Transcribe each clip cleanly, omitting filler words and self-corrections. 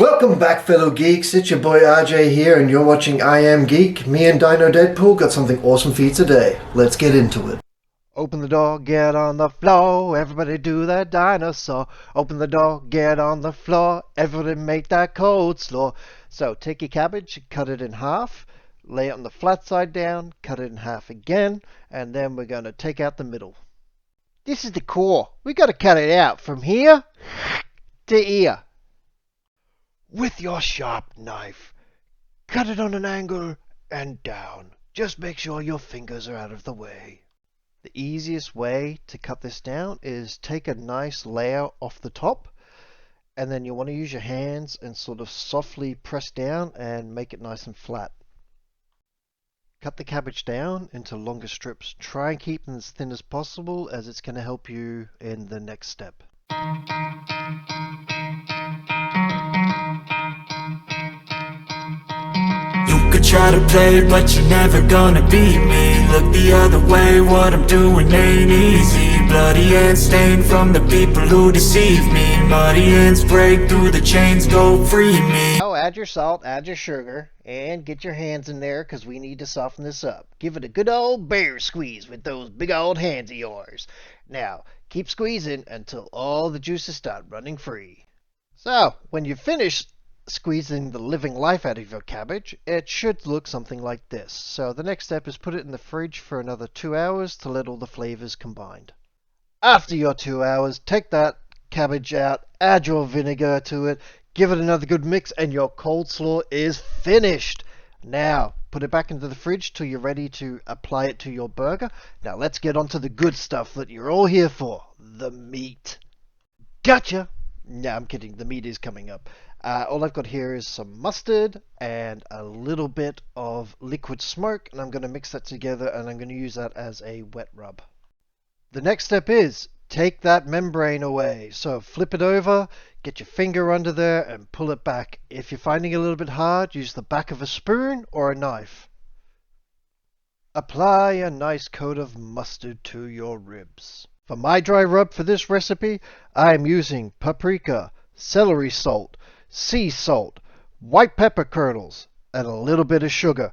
Welcome back, fellow geeks. It's your boy RJ here, and you're watching I Am Geek. Me and Dino Deadpool got something awesome for you today. Let's get into it. Open the door, get on the floor, everybody do that dinosaur. Open the door, get on the floor, everybody make that cold slaw. So take your cabbage, cut it in half, lay it on the flat side down, cut it in half again, and then we're going to take out the middle. This is the core. We got to cut it out from here to here. With your sharp knife, cut it on an angle and down. Just make sure your fingers are out of the way. The easiest way to cut this down is take a nice layer off the top, and then you want to use your hands and sort of softly press down and make it nice and flat. Cut the cabbage down into longer strips. Try and keep them as thin as possible, as it's going to help you in the next step. You could try to play, but you're never gonna beat me. Look the other way, what I'm doing ain't easy. Bloody hands stained from the people who deceive me. Muddy hands break through the chains, go free me. Now add your salt, add your sugar, and get your hands in there because we need to soften this up. Give it a good old bear squeeze with those big old hands of yours. Now, keep squeezing until all the juices start running free. So, when you finish squeezing the living life out of your cabbage, it should look something like this. So the next step is put it in the fridge for another 2 hours to let all the flavors combine. After your 2 hours, take that cabbage out, add your vinegar to it, give it another good mix, and your cold slaw is finished. Now, put it back into the fridge till you're ready to apply it to your burger. Now let's get on to the good stuff that you're all here for, the meat. Gotcha! No, I'm kidding, the meat is coming up. All I've got here is some mustard and a little bit of liquid smoke, and I'm going to mix that together, and I'm going to use that as a wet rub. The next step is take that membrane away. So flip it over, get your finger under there and pull it back. If you're finding it a little bit hard, use the back of a spoon or a knife. Apply a nice coat of mustard to your ribs. For my dry rub for this recipe, I'm using paprika, celery salt, sea salt, white pepper kernels, and a little bit of sugar.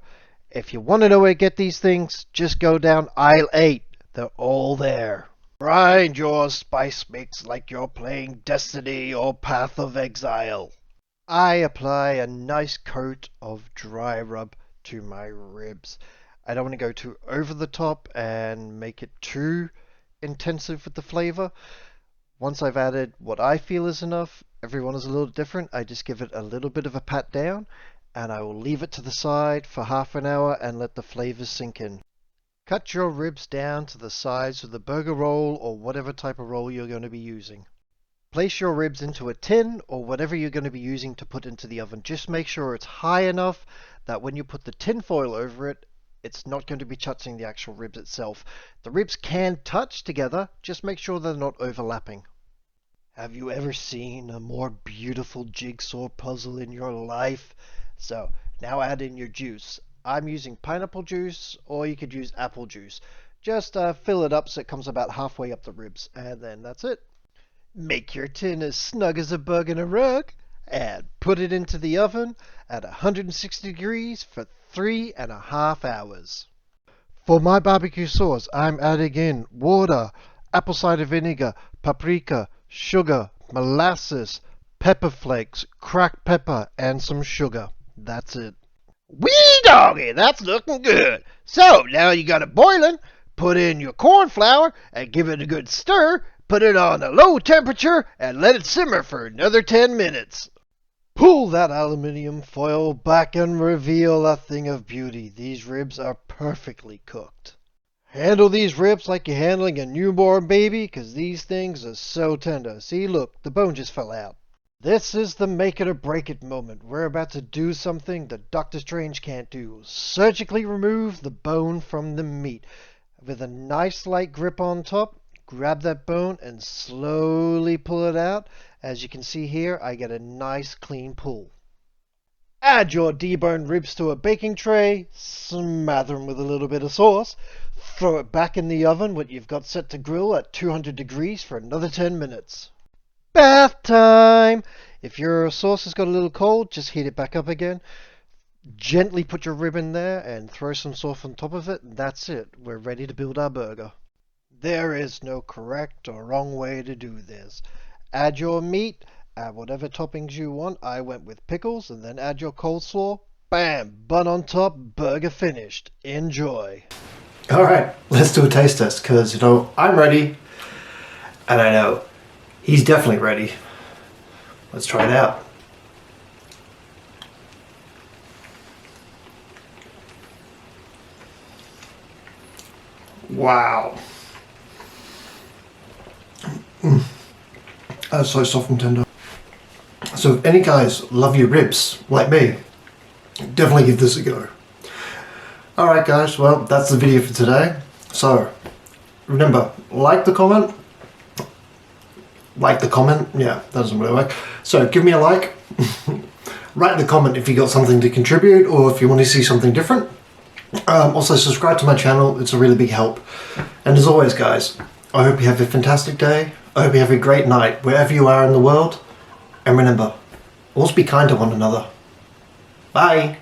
If you want to know where to get these things, just go down aisle 8. They're all there. Grind your spice mix like you're playing Destiny or Path of Exile. I apply a nice coat of dry rub to my ribs. I don't want to go too over the top and make it too intensive with the flavor. Once I've added what I feel is enough, everyone is a little different, I just give it a little bit of a pat down, and I will leave it to the side for half an hour and let the flavors sink in. Cut your ribs down to the size of the burger roll or whatever type of roll you're going to be using. Place your ribs into a tin or whatever you're going to be using to put into the oven. Just make sure it's high enough that when you put the tin foil over it, it's not going to be touching the actual ribs itself. The ribs can touch together, just make sure they're not overlapping. Have you ever seen a more beautiful jigsaw puzzle in your life? So, now add in your juice. I'm using pineapple juice, or you could use apple juice. Just fill it up so it comes about halfway up the ribs, and then that's it. Make your tin as snug as a bug in a rug, and put it into the oven at 160 degrees for 3.5 hours. For my barbecue sauce, I'm adding in water, apple cider vinegar, paprika, sugar, molasses, pepper flakes, cracked pepper, and some sugar. That's it. Wee doggy, that's looking good. So now you got it boiling. Put in your corn flour and give it a good stir. Put it on a low temperature and let it simmer for another 10 minutes. Pull that aluminum foil back and reveal a thing of beauty. These ribs are perfectly cooked. Handle these ribs like you're handling a newborn baby, because these things are so tender. See, look, the bone just fell out. This is the make it or break it moment. We're about to do something that Dr. Strange can't do. Surgically remove the bone from the meat. With a nice light grip on top, grab that bone and slowly pull it out. As you can see here, I get a nice clean pull. Add your deboned ribs to a baking tray, smother them with a little bit of sauce, throw it back in the oven what you've got set to grill at 200 degrees for another 10 minutes. Bath time! If your sauce has got a little cold, just heat it back up again. Gently put your rib in there and throw some sauce on top of it, and that's it. We're ready to build our burger. There is no correct or wrong way to do this. Add your meat, add whatever toppings you want. I went with pickles, and then add your coleslaw. Bam! Bun on top, burger finished. Enjoy. Alright, let's do a taste test, because, you know, I'm ready, and I know he's definitely ready. Let's try it out. Wow. That's so soft and tender. So if any guys love your ribs, like me, definitely give this a go. Alright guys, well that's the video for today. So remember, like the comment, yeah, that doesn't really work. So give me a like, write in the comment if you got something to contribute or if you want to see something different. Also subscribe to my channel, it's a really big help. And as always guys, I hope you have a fantastic day, I hope you have a great night wherever you are in the world, and remember, always be kind to one another. Bye!